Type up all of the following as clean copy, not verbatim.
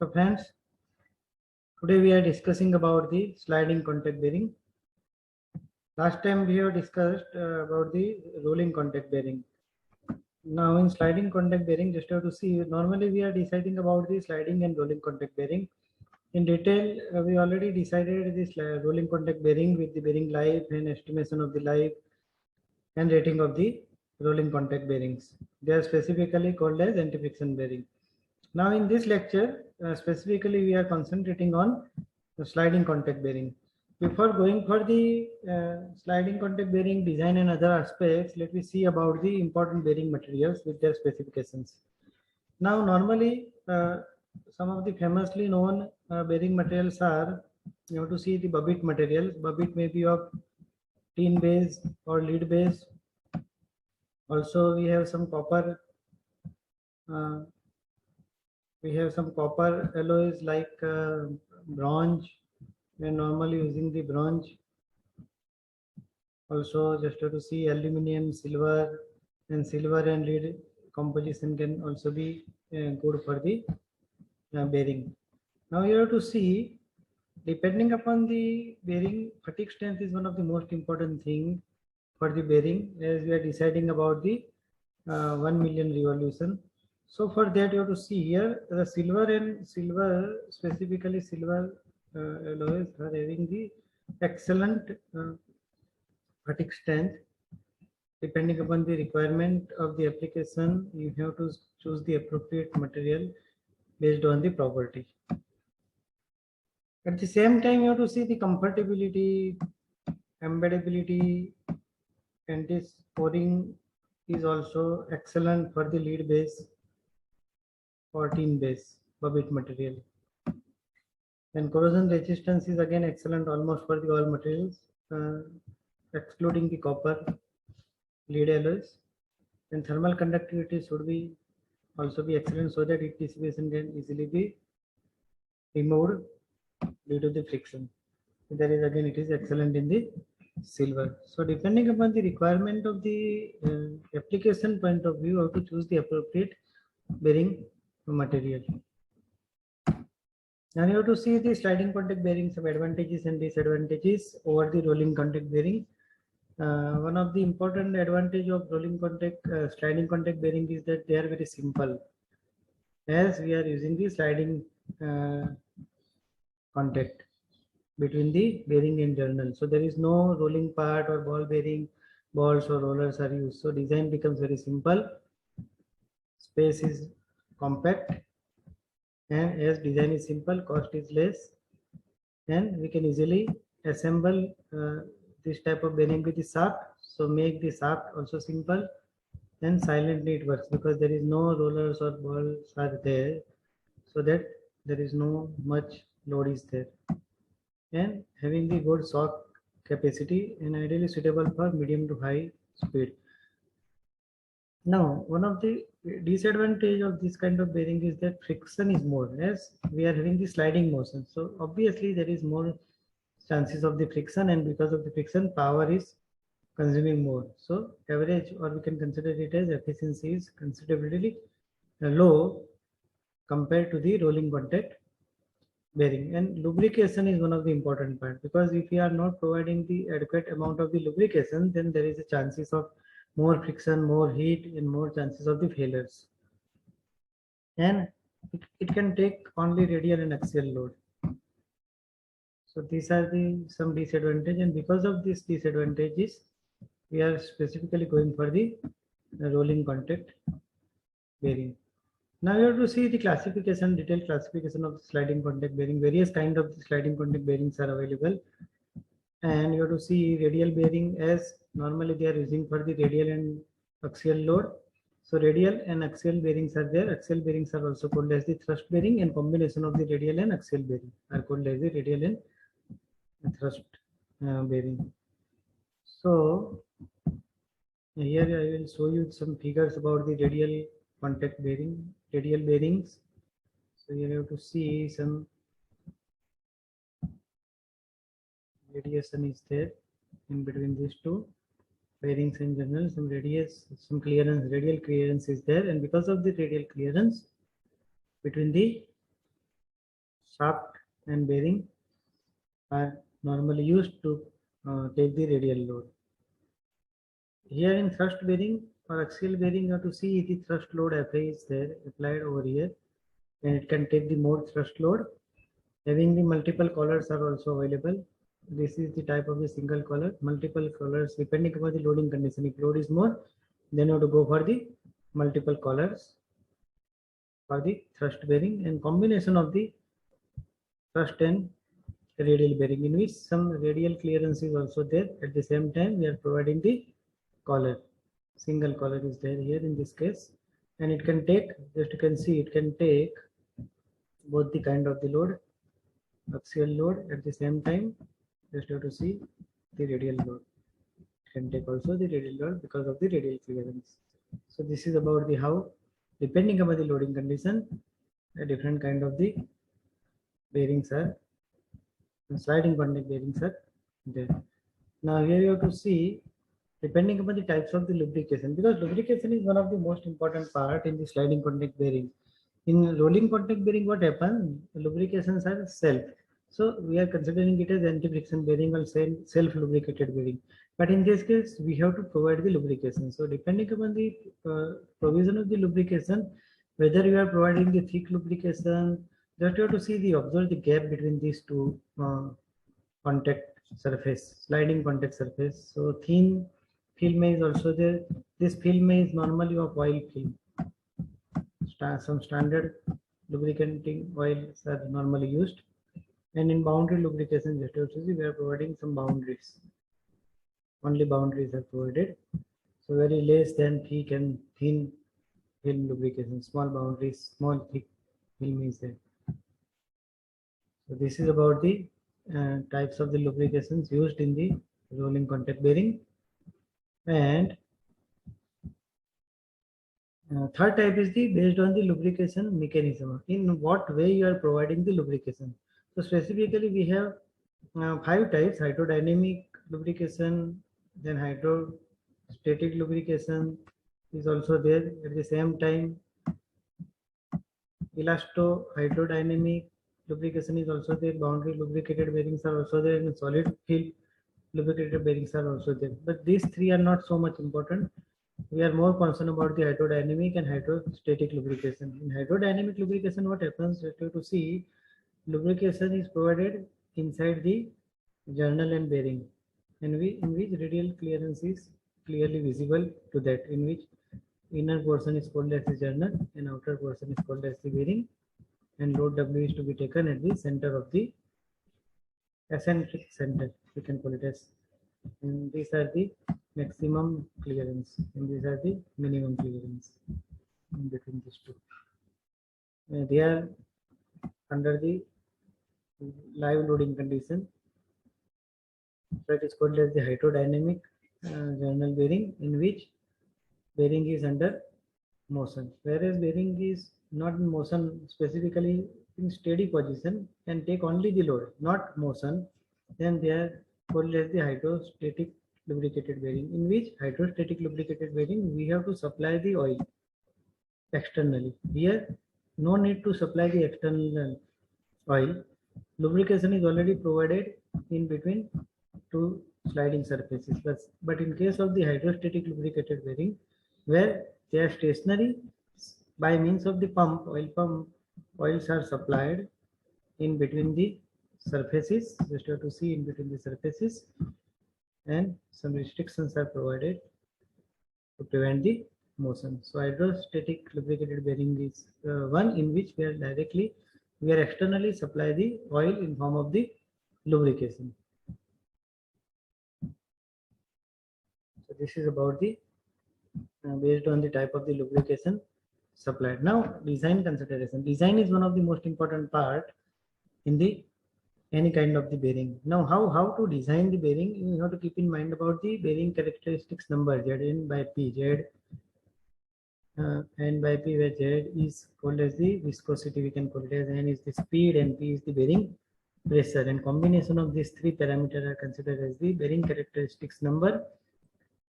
So friends, today we are discussing about the sliding contact bearing. Last time we have discussed about the rolling contact bearing. Now in sliding contact bearing, just have to see, normally we are deciding about the sliding and rolling contact bearing. In detail, we already decided this rolling contact bearing with the bearing life and estimation of the life and rating of the rolling contact bearings. They are specifically called as anti-friction bearing. Now in this lecture, specifically we are concentrating on the sliding contact bearing. Before going for the sliding contact bearing design and other aspects, let me see about the important bearing materials with their specifications. Now normally some of the famously known bearing materials are, you have to see the bubbit material. Bubbit may be of tin base or lead base. Also we have some copper alloys like bronze. We are normally using the bronze. Also just have to see aluminum, silver, and silver and lead composition can also be good for the bearing. Now you have to see, depending upon the bearing, fatigue strength is one of the most important thing for the bearing, as we are deciding about the 1 million revolution. So for that you have to see here the silver, specifically silver alloys are having the excellent fatigue strength. Depending upon the requirement of the application, you have to choose the appropriate material based on the property. At the same time, you have to see the comfortability, embeddability, and this pouring is also excellent for the lead base or tin base bubbit material. And corrosion resistance is again excellent almost for the all materials, excluding the copper, lead alloys. And thermal conductivity should be also be excellent so that heat dissipation can easily be removed due to the friction. There is again it is excellent in the silver. So depending upon the requirement of the application point of view, how to choose the appropriate bearing material. Now you have to see the sliding contact bearing, some advantages and disadvantages over the rolling contact bearing. One of the important advantage of rolling contact, sliding contact bearing is that they are very simple, as we are using the sliding contact between the bearing and journal. So there is no rolling part or ball bearing, balls or rollers are used. So design becomes very simple. Space is compact, and as design is simple, cost is less, and we can easily assemble this type of bearing with the shaft. So make the shaft also simple, and silently it works because there is no rollers or balls are there, so that there is no much load is there. And having the good shock capacity and ideally suitable for medium to high speed. Now, one of the disadvantage of this kind of bearing is that friction is more, as we are having the sliding motion. So obviously there is more chances of the friction, and because of the friction, power is consuming more. So average, or we can consider it as efficiency, is considerably low compared to the rolling contact bearing. And lubrication is one of the important part, because if we are not providing the adequate amount of the lubrication, then there is a chances of more friction, more heat, and more chances of the failures. And it can take only radial and axial load. So these are the some disadvantages, and because of these disadvantages, we are specifically going for the rolling contact bearing. Now you have to see the classification, detailed classification of sliding contact bearing. Various kind of sliding contact bearings are available, and you have to see radial bearing, as normally they are using for the radial and axial load. So radial and axial bearings are there. Axial bearings are also called as the thrust bearing, and combination of the radial and axial bearing are called as the radial and thrust bearing. So here I will show you some figures about the radial contact bearing, radial bearings. So you have to see some radiation is there in between these two bearings in general. Some radius, some clearance, radial clearance is there, and because of the radial clearance between the shaft and bearing are normally used to take the radial load. Here in thrust bearing or axial bearing, you have to see the thrust load Fa is there applied over here, and it can take the more thrust load. Having the multiple collars are also available. This is the type of the single collar. Multiple collars depending upon the loading condition. If load is more, then you have to go for the multiple collars for the thrust bearing, and combination of the thrust and radial bearing, in which some radial clearance is also there. At the same time, we are providing the collar. Single collar is there here in this case, and it can take, just you can see, it can take both the kind of the load, axial load at the same time. Just have to see the radial load. It can take also the radial load because of the radial clearance. So this is about the how, depending upon the loading condition, a different kind of the bearings are, sliding contact bearings are there. Now here you have to see, depending upon the types of the lubrication, because lubrication is one of the most important part in the sliding contact bearing. In rolling contact bearing, what happens? Lubrications are self. So we are considering it as anti-friction bearing or self-lubricated bearing. But in this case, we have to provide the lubrication. So depending upon the provision of the lubrication, whether you are providing the thick lubrication, just you have to see the observe the gap between these two contact surface, sliding contact surface. So thin film is also there. This film is normally of oil film. Some standard lubricating oils are normally used, and in boundary lubrication, just to see, we are providing some boundaries. Only boundaries are provided. So very less than thick and thin film lubrication. Small boundaries, small thick film is there. So this is about the types of the lubrications used in the rolling contact bearing. And third type is the based on the lubrication mechanism. In what way you are providing the lubrication. So specifically we have 5 types: hydrodynamic lubrication, then hydrostatic lubrication is also there. At the same time, elasto-hydrodynamic lubrication is also there. Boundary lubricated bearings are also there, and solid field lubricated bearings are also there. But these three are not so much important. We are more concerned about the hydrodynamic and hydrostatic lubrication. In hydrodynamic lubrication, what happens? You have to see, lubrication is provided inside the journal and bearing, in which radial clearance is clearly visible to that, in which inner portion is called as the journal and outer portion is called as the bearing, and load W is to be taken at the center of the eccentric center, we can call it as, and these are the maximum clearance and these are the minimum clearance in between these two. They are under the live loading condition. So it is called as the hydrodynamic journal bearing, in which bearing is under motion, whereas bearing is not in motion, specifically in steady position, can take only the load, not motion. Then they are called as the hydrostatic lubricated bearing, in which hydrostatic lubricated bearing we have to supply the oil externally. Here no need to supply the external oil. Lubrication is already provided in between two sliding surfaces. But in case of the hydrostatic lubricated bearing, where they are stationary, by means of the pump, oils are supplied in between the surfaces. Just have to see in between the surfaces, and some restrictions are provided to prevent the motion. So hydrostatic lubricated bearing is one in which we are externally supply the oil in form of the lubrication. So this is about the based on the type of the lubrication supplied. Now design consideration. Design is one of the most important part in the any kind of the bearing. Now how to design the bearing, you have to keep in mind about the bearing characteristics number Zn by P. Z N by P, where Z is called as the viscosity, we can call it as, N is the speed and P is the bearing pressure, and combination of these three parameters are considered as the bearing characteristics number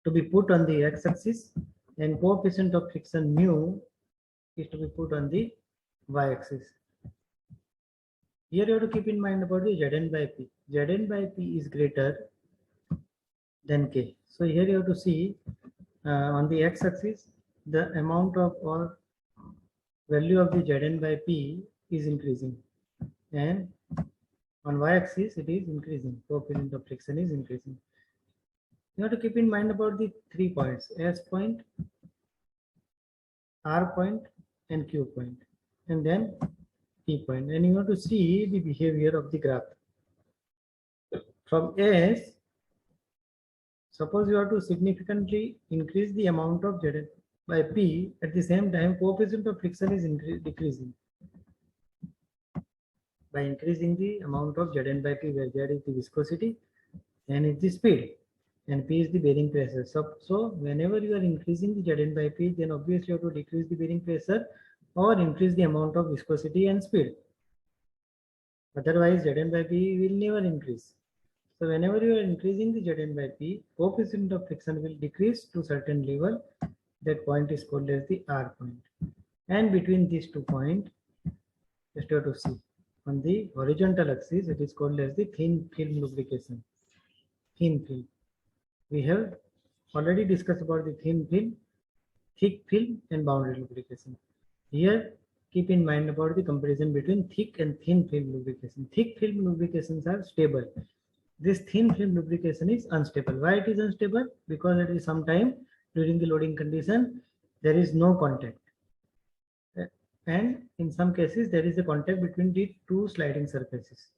to be put on the x-axis, and coefficient of friction mu is to be put on the y-axis. Here you have to keep in mind about the Zn by P. Zn by P is greater than K. So here you have to see on the x-axis the amount of or value of the Zn by P is increasing, and on y-axis it is increasing. Coefficient of friction is increasing. You have to keep in mind about the 3 points: S point, R point, and Q point, and then P point. And you have to see the behavior of the graph. From S, suppose you have to significantly increase the amount of Zn by P, at the same time coefficient of friction is decreasing. By increasing the amount of Zn by P, where Z is the viscosity and is the speed, and P is the bearing pressure. So whenever you are increasing the Zn by P, then obviously you have to decrease the bearing pressure or increase the amount of viscosity and speed. Otherwise, Zn by P will never increase. So whenever you are increasing the Zn by P, coefficient of friction will decrease to certain level. That point is called as the R point. And between these 2 points, just have to see on the horizontal axis, it is called as the thin film lubrication. Thin film. We have already discussed about the thin film, thick film, and boundary lubrication. Here, keep in mind about the comparison between thick and thin film lubrication. Thick film lubrications are stable. This thin film lubrication is unstable. Why it is unstable? Because it is sometime during the loading condition there is no contact, and in some cases there is a contact between the two sliding surfaces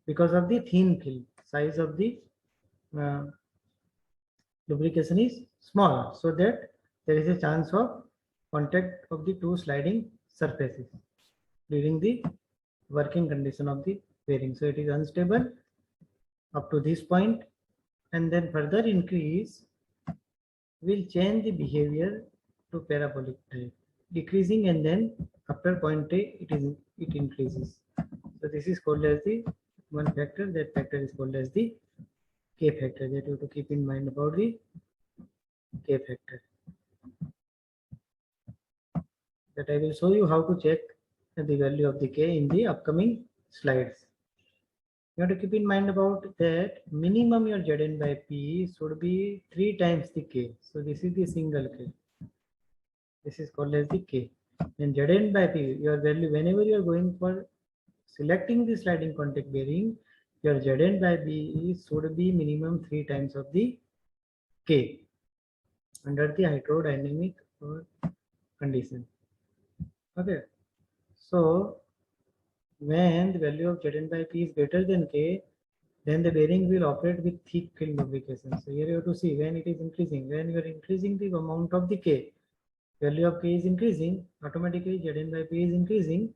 because of the thin film. Size of the lubrication is small, so that there is a chance of contact of the two sliding surfaces during the working condition of the bearing. So it is unstable up to this point, and then further increase will change the behavior to parabolic type, decreasing, and then after point A it increases. So this is called as the one factor. That factor is called as the K factor. That you have to keep in mind about the K factor. That I will show you how to check the value of the K in the upcoming slides. You have to keep in mind about that minimum your Zn by P should be 3 times the K. So this is the single K. This is called as the K. And Zn by P, your value, whenever you are going for selecting the sliding contact bearing, your Zn by P should be minimum 3 times of the K under the hydrodynamic condition. Okay. So when the value of Zn by P is greater than K, then the bearing will operate with thick film lubrication. So here you have to see when it is increasing. When you are increasing the amount of the K, value of K is increasing, automatically Zn by P is increasing.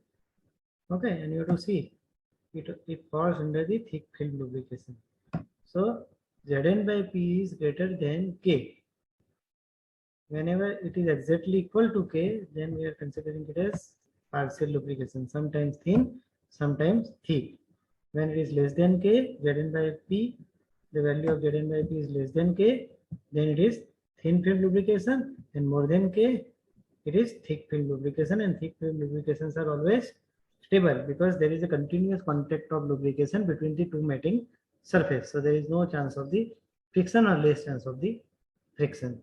Okay, and you have to see it falls under the thick film lubrication. So Zn by P is greater than K. Whenever it is exactly equal to K, then we are considering it as partial lubrication, sometimes thin, sometimes thick. When it is less than K, Zn by P, the value of Zn by P is less than K, then it is thin film lubrication, and more than K, it is thick film lubrication. And thick film lubrications are always stable because there is a continuous contact of lubrication between the two mating surface. So there is no chance of the friction or less chance of the friction.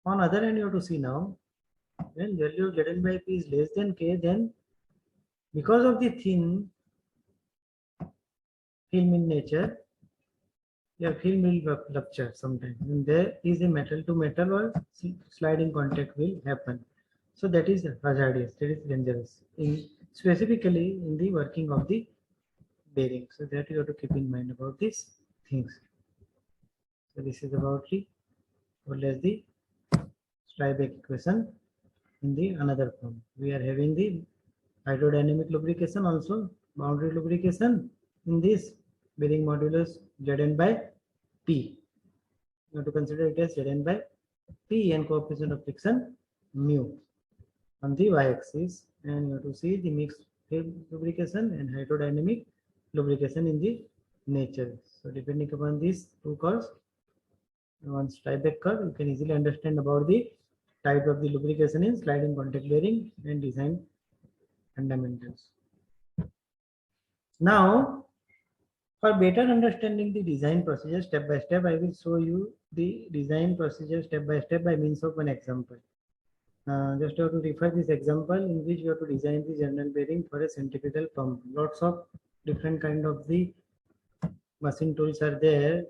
On other hand, you have to see now, when value of Zn by P is less than K, then because of the thin film in nature, your film will rupture sometimes, and there is a metal to metal or sliding contact will happen. So that is hazardous, that is dangerous, specifically in the working of the bearing. So that you have to keep in mind about these things. So this is about the called as the Strybeck equation in the another form. We are having the hydrodynamic lubrication, also boundary lubrication in this bearing modulus Zn by P. You have to consider it as Zn by P and coefficient of friction mu on the y-axis, and you have to see the mixed film lubrication and hydrodynamic lubrication in the nature. So depending upon these two curves, one Strybeck curve, you can easily understand about the type of the lubrication in sliding contact bearing and design fundamentals. Now, for better understanding the design procedure step by step, I will show you the design procedure step by means of an example. Just have to refer this example in which you have to design the general bearing for a centrifugal pump. Lots of different kind of the machine tools are there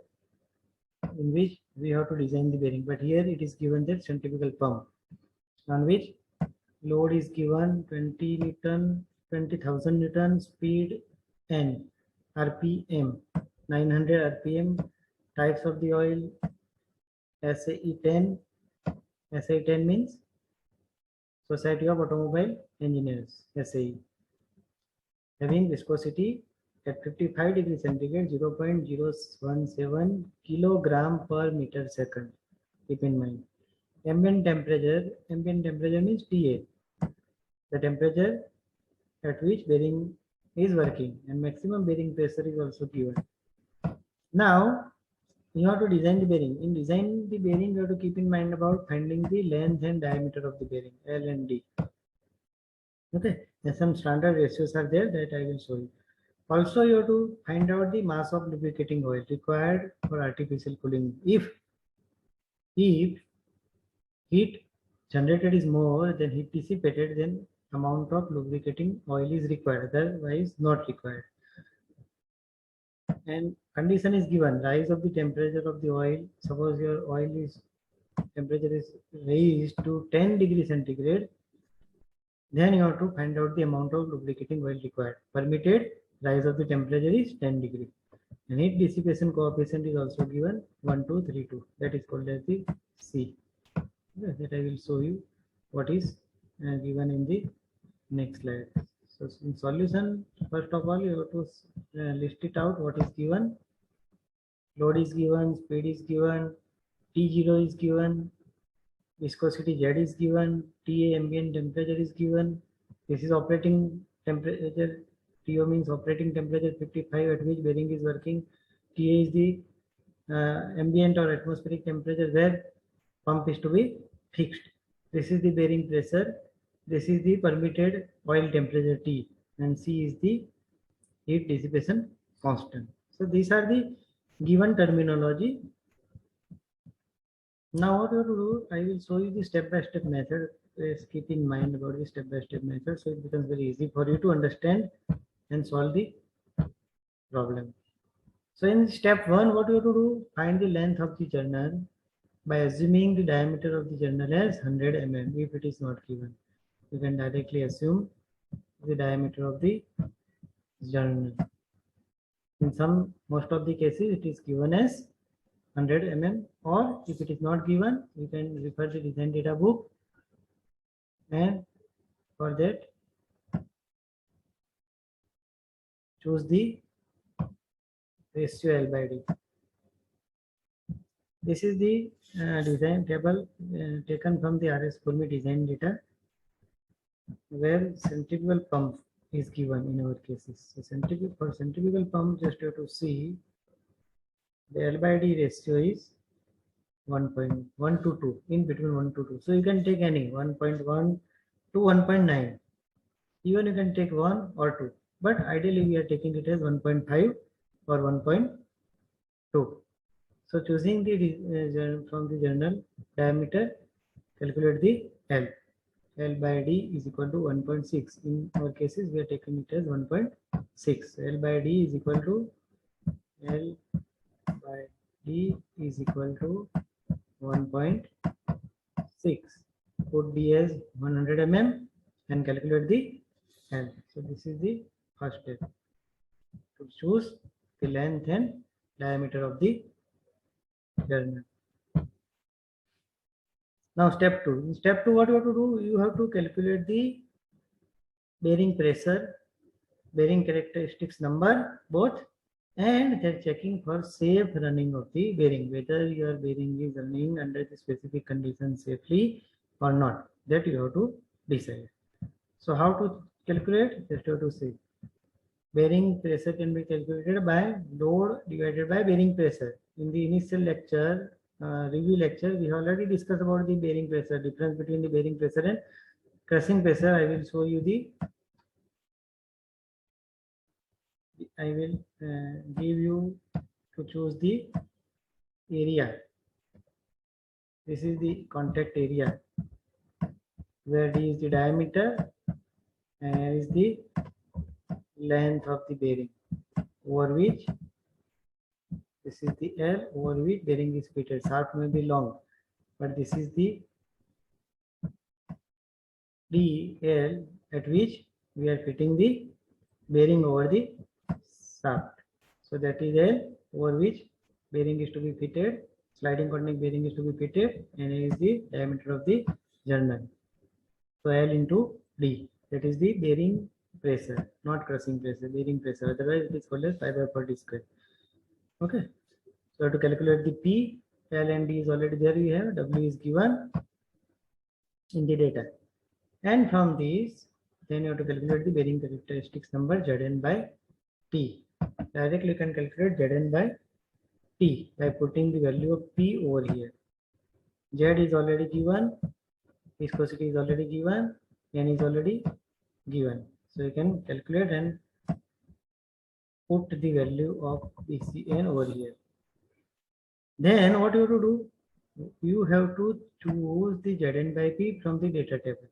in which we have to design the bearing, but here it is given that centrifugal pump on which load is given 20 Newton, 20,000 Newton, speed N, RPM, 900 RPM, types of the oil, SAE 10, SAE 10 means Society of Automobile Engineers, SAE, having viscosity at 55 degrees centigrade, 0.017 kilogram per meter second. Keep in mind. Ambient temperature means TA, the temperature at which bearing is working, and maximum bearing pressure is also given. Now you have to design the bearing. In design the bearing, you have to keep in mind about finding the length and diameter of the bearing, L and D. Okay, and some standard ratios are there that I will show you. Also, you have to find out the mass of lubricating oil required for artificial cooling. If heat generated is more than heat dissipated, then amount of lubricating oil is required, otherwise not required. And condition is given, rise of the temperature of the oil. Suppose your oil is temperature is raised to 10 degrees centigrade, then you have to find out the amount of lubricating oil required. Permitted rise of the temperature is 10 degree. And heat dissipation coefficient is also given 1232. That is called as the C. That I will show you what is given in the next slide. So in solution, first of all, you have to list it out what is given. Load is given, speed is given, T0 is given, viscosity Z is given, TA ambient temperature is given. This is operating temperature. TO means operating temperature 55 at which bearing is working. TA is the ambient or atmospheric temperature where pump is to be fixed. This is the bearing pressure. This is the permitted oil temperature T, and C is the heat dissipation constant. So these are the given terminology. Now what you have to do, I will show you the step-by-step method. Please keep in mind about the step-by-step method, so it becomes very easy for you to understand and solve the problem. So in step 1, what you have to do, find the length of the journal by assuming the diameter of the journal as 100 mm. If it is not given, you can directly assume the diameter of the journal. In most of the cases, it is given as 100 mm, or if it is not given, you can refer the design data book, and for that choose the ratio L by D. This is the design table taken from the RS Purmi design data, where centrifugal pump is given in our cases. So for centrifugal pump, just have to see the L by D ratio is 1.1 to 2, in between 1 to 2. So you can take any 1.1 to 1.9. Even you can take 1 or 2, but ideally we are taking it as 1.5 or 1.2. So choosing the from the journal diameter, calculate the L. L by D is equal to 1.6. In our cases, we are taking it as 1.6. L by D is equal to L by D is equal to 1.6. Put D as 100 mm and calculate the L. So this is the first step, to choose the length and diameter of the journal. Now step 2. In step 2, what you have to do? You have to calculate the bearing pressure, bearing characteristics number both, and then checking for safe running of the bearing, whether your bearing is running under the specific conditions safely or not. That you have to decide. So how to calculate? Just have to say bearing pressure can be calculated by load divided by bearing pressure. In the initial lecture, review lecture, we already discussed about the bearing pressure, difference between the bearing pressure and crushing pressure. I will show you the I will give you to choose the area. This is the contact area where D is the diameter and is the length of the bearing over which this is the L over which bearing is fitted. Shaft may be long, but this is the DL at which we are fitting the bearing over the shaft. So that is L over which bearing is to be fitted, sliding coordinate bearing is to be fitted, and is the diameter of the journal. So L into D, that is the bearing pressure, not crushing pressure, bearing pressure. Otherwise, it is called as pi by 40 square. Okay. So to calculate the P, L and D is already there. We have W is given in the data. And from these, then you have to calculate the bearing characteristics number Zn by T. Directly you can calculate Zn by T by putting the value of P over here. Z is already given, viscosity is already given, N is already given. So you can calculate and put the value of BCN over here. Then what you have to do? You have to choose the Zn by P from the data table.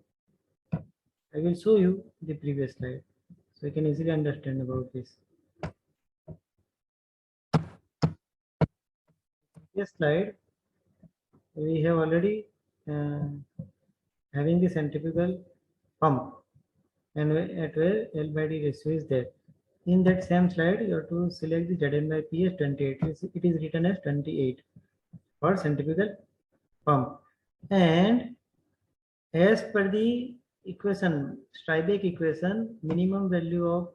I will show you the previous slide so you can easily understand about this. This slide we have already having the centrifugal pump and at where L by D ratio is there. In that same slide, you have to select the Zn by P as 28. It is written as 28 for centrifugal pump. And as per the equation, Steinbeck equation, minimum value of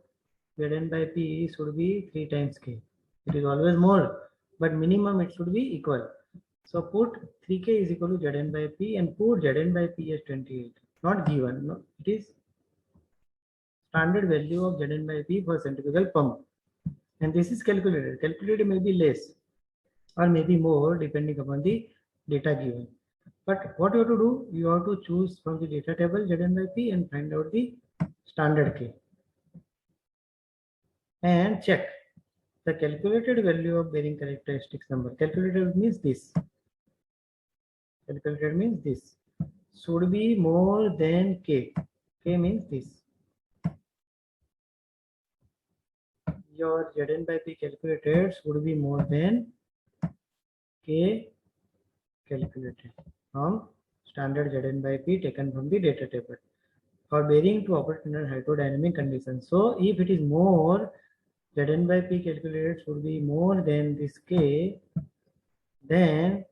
Zn by P should be 3 times K. It is always more, but minimum it should be equal. So put 3K is equal to Zn by P and put Zn by P as 28. Not given, no, it is standard value of Zn by P for centrifugal pump. And this is calculated. Calculated may be less or maybe more depending upon the data given. But what you have to do, you have to choose from the data table Zn by P and find out the standard K. And check the calculated value of bearing characteristics number. Calculated means this. Calculated means this. Should be more than K. K means this. Your Zn by P calculated should be more than K calculated from standard Zn by P taken from the data table for bearing to operate under hydrodynamic conditions. So if it is more, Zn by P calculated should be more than this K, then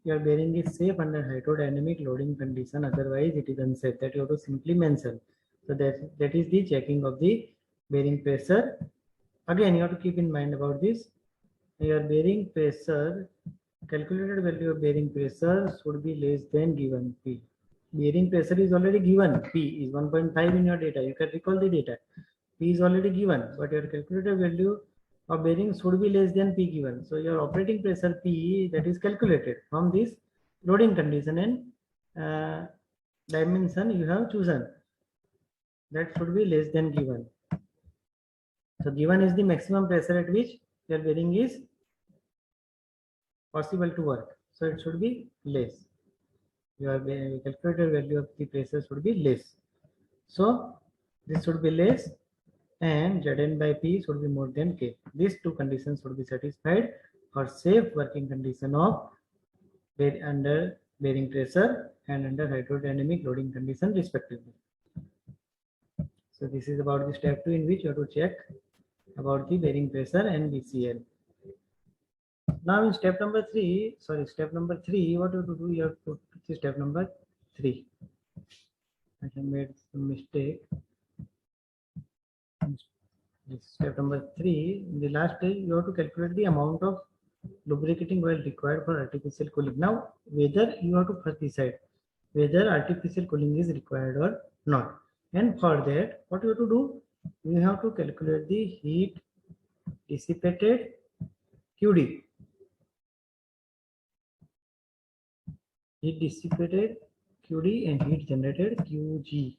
your bearing is safe under hydrodynamic loading condition. Otherwise, it is unsafe. That you have to simply mention. So that is the checking of the bearing pressure. Again, you have to keep in mind about this. Your bearing pressure, calculated value of bearing pressure should be less than given P. Bearing pressure is already given. P is 1.5 in your data. You can recall the data. P is already given, but your calculated value of bearing should be less than P given. So your operating pressure P that is calculated from this loading condition and dimension you have chosen. That should be less than given. So given is the maximum pressure at which your bearing is possible to work. So it should be less. Your calculated value of the pressure should be less. So this should be less and Zn by P should be more than K. These two conditions should be satisfied for safe working condition of under bearing pressure and under hydrodynamic loading condition respectively. So this is about the step 2 in which you have to check about the bearing pressure and BCL. Now in step number 3, what you have to do, you have to put step number 3. I have made some mistake. Step number 3, in the last stage, you have to calculate the amount of lubricating oil required for artificial cooling. Now, whether you have to first decide whether artificial cooling is required or not. And for that, what you have to do, you have to calculate the heat dissipated QD. Heat dissipated QD and heat generated QG.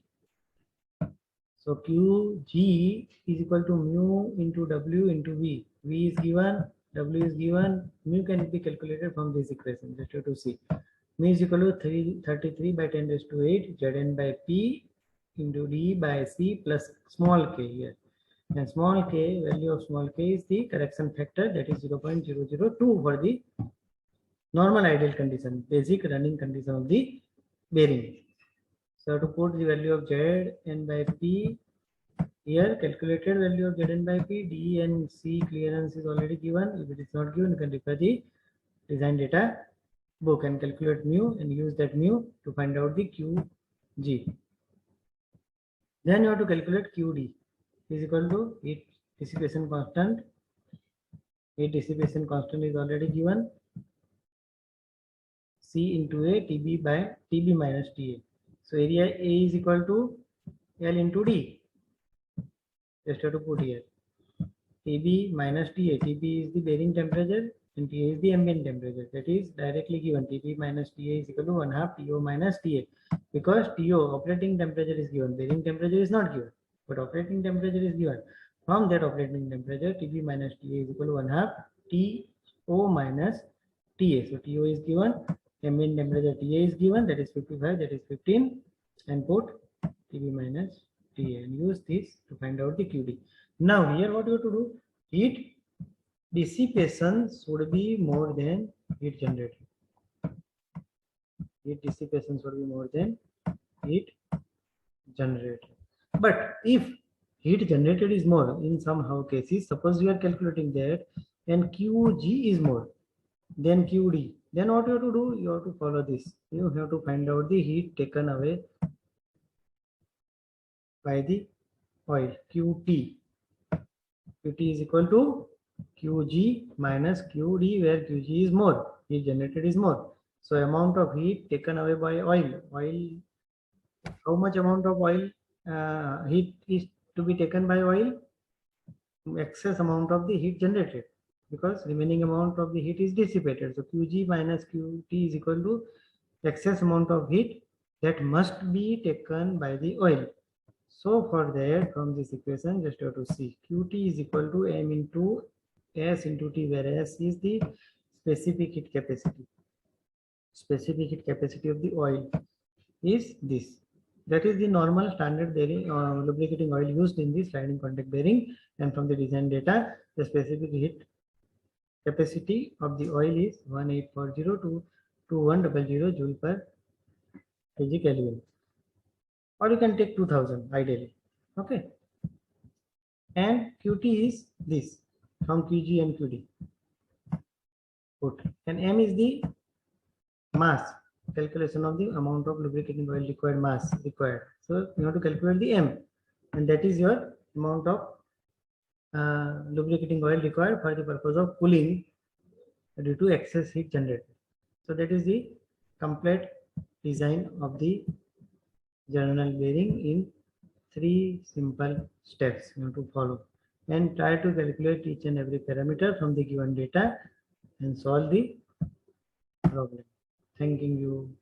So Qg is equal to mu into W into V. V is given, W is given, mu can be calculated from this equation. Just have to see. Mu is equal to 33 by 10 raised to 8 Zn by P into D by C plus small k here. And small k, value of small k is the correction factor, that is 0.002 for the normal ideal condition, basic running condition of the bearing. So to put the value of Zn by P here, calculated value of Zn by P, D and C clearance is already given. If it is not given, you can refer the design data book and calculate mu and use that mu to find out the Qg. Then you have to calculate Qd is equal to heat dissipation constant. Heat dissipation constant is already given. C into A TB by TB minus TA. So area A is equal to L into D. Just have to put here. TB minus TA. TB is the bearing temperature and TA is the ambient temperature. That is directly given. TB minus TA is equal to 1/2 TO minus TA. Because TO, operating temperature, is given. Bearing temperature is not given. But operating temperature is given. From that operating temperature, TB minus TA is equal to 1/2 TO minus TA. So TO is given. Ambient temperature TA is given. That is 55. That is 15. And put TB minus TA. And use this to find out the QD. Now here what you have to do, heat dissipation should be more than heat generated. Heat dissipation should be more than heat generated. But if heat generated is more, in somehow cases, suppose you are calculating that and Qg is more than Qd, then what you have to do, you have to follow this. You have to find out the heat taken away by the oil, Qt. Qt is equal to Qg minus Qd, where Qg is more, heat generated is more. So amount of heat taken away by oil, how much amount of oil heat is to be taken by oil? Excess amount of the heat generated, because remaining amount of the heat is dissipated. So Qg minus Qt is equal to excess amount of heat that must be taken by the oil. So for that, from this equation, just have to see Qt is equal to m into S into T, where S is the specific heat capacity. Specific heat capacity of the oil is this. That is the normal standard bearing lubricating oil used in the sliding contact bearing. And from the design data, the specific heat capacity of the oil is 1840 to 2100 joule per kg Kelvin. Or you can take 2000 ideally. Okay. And Qt is this from Qg and Qd. Put. And M is the mass, calculation of the amount of lubricating oil required, mass required. So you have to calculate the M, and that is your amount of lubricating oil required for the purpose of cooling due to excess heat generated. So that is the complete design of the general bearing in 3 simple steps you have to follow, and try to calculate each and every parameter from the given data and solve the problem. Thanking you.